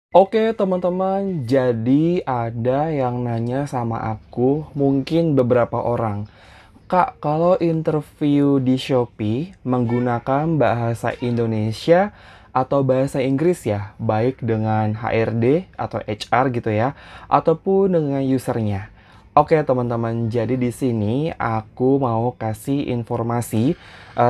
Oke teman-teman, jadi ada yang nanya sama aku, mungkin beberapa orang. Kak, kalau interview di Shopee menggunakan bahasa Indonesia atau bahasa Inggris ya, baik dengan HRD atau HR gitu ya, ataupun dengan usernya. Oke teman-teman, jadi di sini aku mau kasih informasi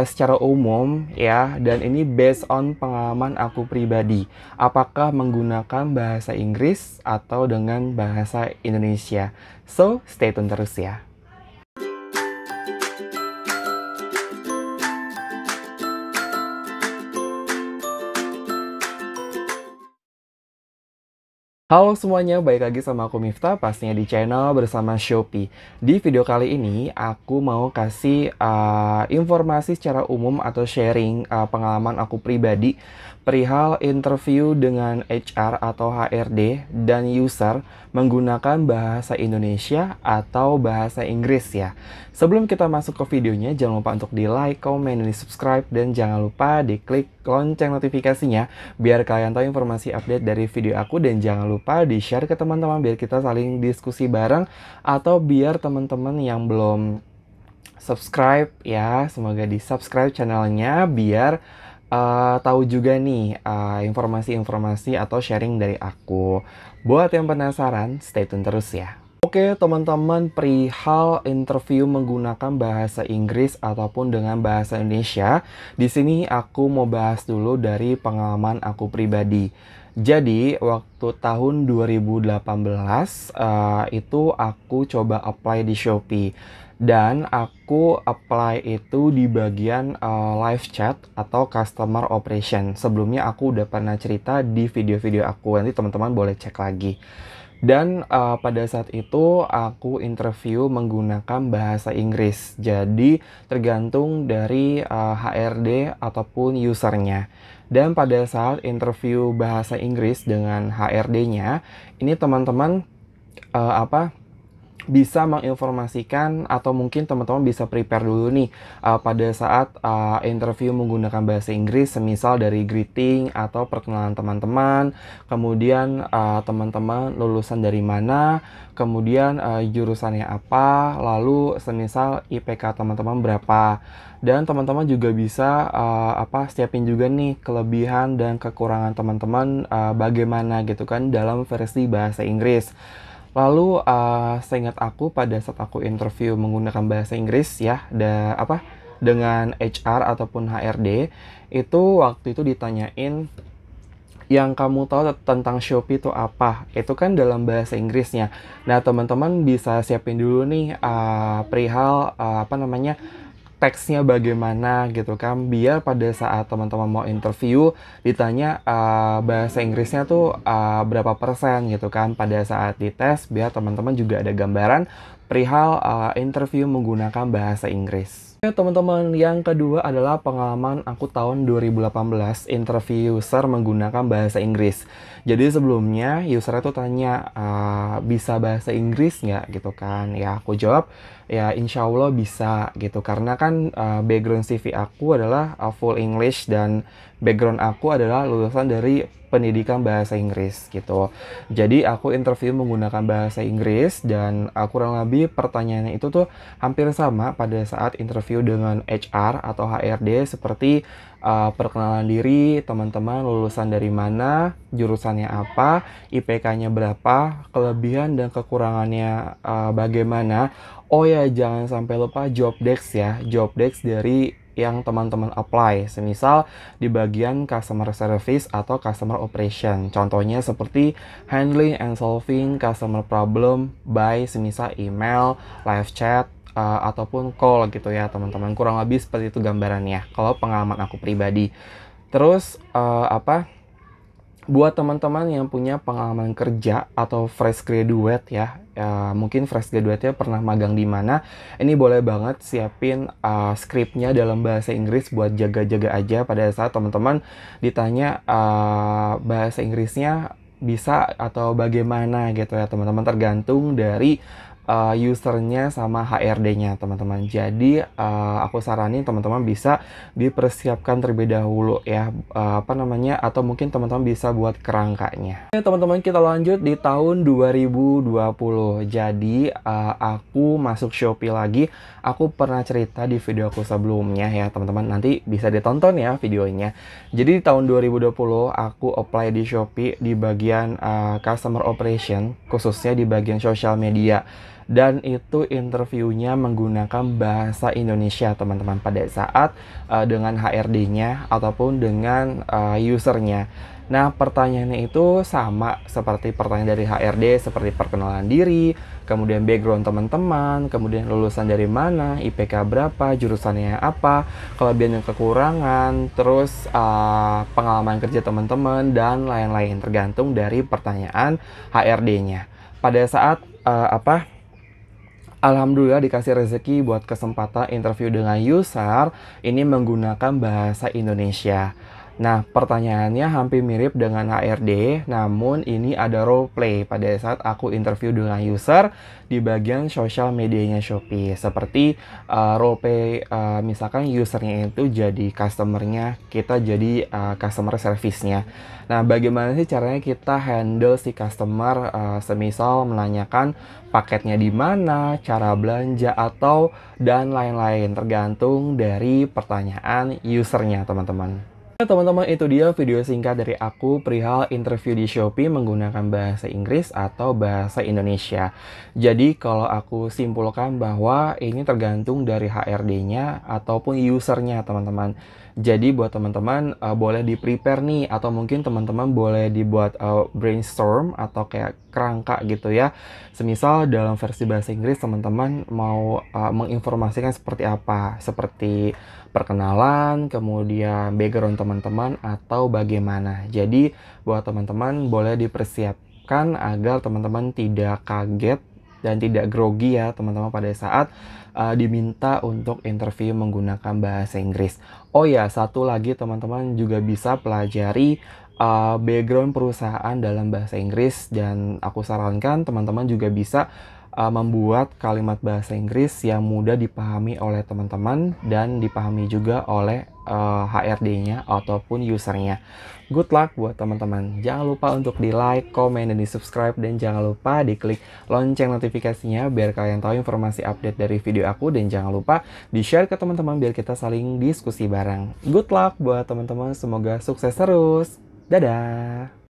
secara umum ya, dan ini based on pengalaman aku pribadi. Apakah menggunakan bahasa Inggris atau dengan bahasa Indonesia? So, stay tune terus ya. Halo semuanya, balik lagi sama aku Miftah, pastinya di channel bersama Shopee. Di video kali ini, aku mau kasih informasi secara umum atau sharing pengalaman aku pribadi perihal interview dengan HR atau HRD dan user menggunakan bahasa Indonesia atau bahasa Inggris ya. Sebelum kita masuk ke videonya, jangan lupa untuk di like, komen, dan di subscribe, dan jangan lupa di klik lonceng notifikasinya biar kalian tahu informasi update dari video aku, dan jangan lupa di-share ke teman-teman biar kita saling diskusi bareng, atau biar teman-teman yang belum subscribe ya, semoga di-subscribe channelnya biar tahu juga nih informasi-informasi atau sharing dari aku. Buat yang penasaran, stay tune terus ya. Oke teman-teman, perihal interview menggunakan bahasa Inggris ataupun dengan bahasa Indonesia, di sini aku mau bahas dulu dari pengalaman aku pribadi. Jadi, waktu tahun 2018 itu aku coba apply di Shopee. Dan aku apply itu di bagian live chat atau customer operation. Sebelumnya aku udah pernah cerita di video-video aku, nanti teman-teman boleh cek lagi. Dan pada saat itu aku interview menggunakan bahasa Inggris. Jadi tergantung dari HRD ataupun usernya. Dan pada saat interview bahasa Inggris dengan HRD-nya, ini teman-teman bisa menginformasikan, atau mungkin teman-teman bisa prepare dulu nih pada saat interview menggunakan bahasa Inggris, semisal dari greeting atau perkenalan teman-teman, kemudian teman-teman lulusan dari mana, kemudian jurusannya apa, lalu semisal IPK teman-teman berapa. Dan teman-teman juga bisa siapin juga nih kelebihan dan kekurangan teman-teman bagaimana gitu kan dalam versi bahasa Inggris. Lalu, seingat aku pada saat aku interview menggunakan bahasa Inggris ya, dengan HR ataupun HRD, itu waktu itu ditanyain, "Yang kamu tahu tentang Shopee itu apa?" Itu kan dalam bahasa Inggrisnya. Nah, teman-teman bisa siapin dulu nih, perihal, teksnya bagaimana gitu kan, biar pada saat teman-teman mau interview ditanya bahasa Inggrisnya tuh berapa persen gitu kan pada saat dites, biar teman-teman juga ada gambaran perihal interview menggunakan bahasa Inggris. Oke teman-teman, yang kedua adalah pengalaman aku tahun 2018 interview user menggunakan bahasa Inggris. Jadi sebelumnya user itu tanya, bisa bahasa Inggris nggak gitu kan. Ya aku jawab, ya insya Allah bisa gitu. Karena kan background CV aku adalah full English, dan background aku adalah lulusan dari pendidikan bahasa Inggris gitu. Jadi aku interview menggunakan bahasa Inggris, dan kurang lebih pertanyaannya itu tuh hampir sama pada saat interview dengan HR atau HRD, seperti perkenalan diri, teman-teman lulusan dari mana, jurusannya apa, IPK-nya berapa, kelebihan dan kekurangannya bagaimana. Oh ya, jangan sampai lupa job desk ya, job desk dari yang teman-teman apply, semisal di bagian customer service atau customer operation. Contohnya seperti handling and solving customer problem by semisal email, live chat, ataupun call gitu ya teman-teman. Kurang lebih seperti itu gambarannya kalau pengalaman aku pribadi. Terus buat teman-teman yang punya pengalaman kerja atau fresh graduate ya, mungkin fresh graduate-nya pernah magang di mana, ini boleh banget siapin skripnya dalam bahasa Inggris buat jaga-jaga aja pada saat teman-teman ditanya bahasa Inggrisnya bisa atau bagaimana gitu ya teman-teman, tergantung dari usernya sama HRD-nya, teman-teman. Jadi, aku saranin teman-teman bisa dipersiapkan terlebih dahulu ya, atau mungkin teman-teman bisa buat kerangkanya. Oke teman-teman, kita lanjut di tahun 2020. Jadi, aku masuk Shopee lagi. Aku pernah cerita di video aku sebelumnya ya, teman-teman. Nanti bisa ditonton ya videonya. Jadi, di tahun 2020 aku apply di Shopee di bagian Customer Operation, khususnya di bagian sosial media. Dan itu interviewnya menggunakan bahasa Indonesia, teman-teman, pada saat dengan HRD-nya ataupun dengan usernya. Nah, pertanyaannya itu sama seperti pertanyaan dari HRD, seperti perkenalan diri, kemudian background teman-teman, kemudian lulusan dari mana, IPK berapa, jurusannya apa, kelebihan dan kekurangan, terus pengalaman kerja teman-teman, dan lain-lain, tergantung dari pertanyaan HRD-nya. Pada saat alhamdulillah dikasih rezeki buat kesempatan interview dengan user, ini menggunakan bahasa Indonesia. Nah, pertanyaannya hampir mirip dengan HRD, namun ini ada role play pada saat aku interview dengan user di bagian sosial medianya Shopee. Seperti role play, misalkan usernya itu jadi customer-nya, kita jadi customer service-nya. Nah, bagaimana sih caranya kita handle si customer, semisal menanyakan paketnya di mana, cara belanja, atau dan lain-lain, tergantung dari pertanyaan usernya, teman-teman. Nah, teman-teman, itu dia video singkat dari aku perihal interview di Shopee menggunakan bahasa Inggris atau bahasa Indonesia. Jadi, kalau aku simpulkan bahwa ini tergantung dari HRD-nya ataupun usernya, teman-teman. Jadi, buat teman-teman boleh di-prepare nih, atau mungkin teman-teman boleh dibuat brainstorm atau kayak kerangka gitu ya. Semisal dalam versi bahasa Inggris, teman-teman mau menginformasikan seperti apa, seperti perkenalan, kemudian background teman-teman, atau bagaimana. Jadi, buat teman-teman boleh dipersiapkan agar teman-teman tidak kaget dan tidak grogi ya, teman-teman, pada saat diminta untuk interview menggunakan bahasa Inggris. Oh ya, satu lagi teman-teman juga bisa pelajari background perusahaan dalam bahasa Inggris, dan aku sarankan teman-teman juga bisa membuat kalimat bahasa Inggris yang mudah dipahami oleh teman-teman dan dipahami juga oleh HRD-nya ataupun usernya. Good luck buat teman-teman. Jangan lupa untuk di like, komen, dan di subscribe, dan jangan lupa diklik lonceng notifikasinya biar kalian tahu informasi update dari video aku, dan jangan lupa di share ke teman-teman biar kita saling diskusi bareng. Good luck buat teman-teman, semoga sukses terus. Dadah!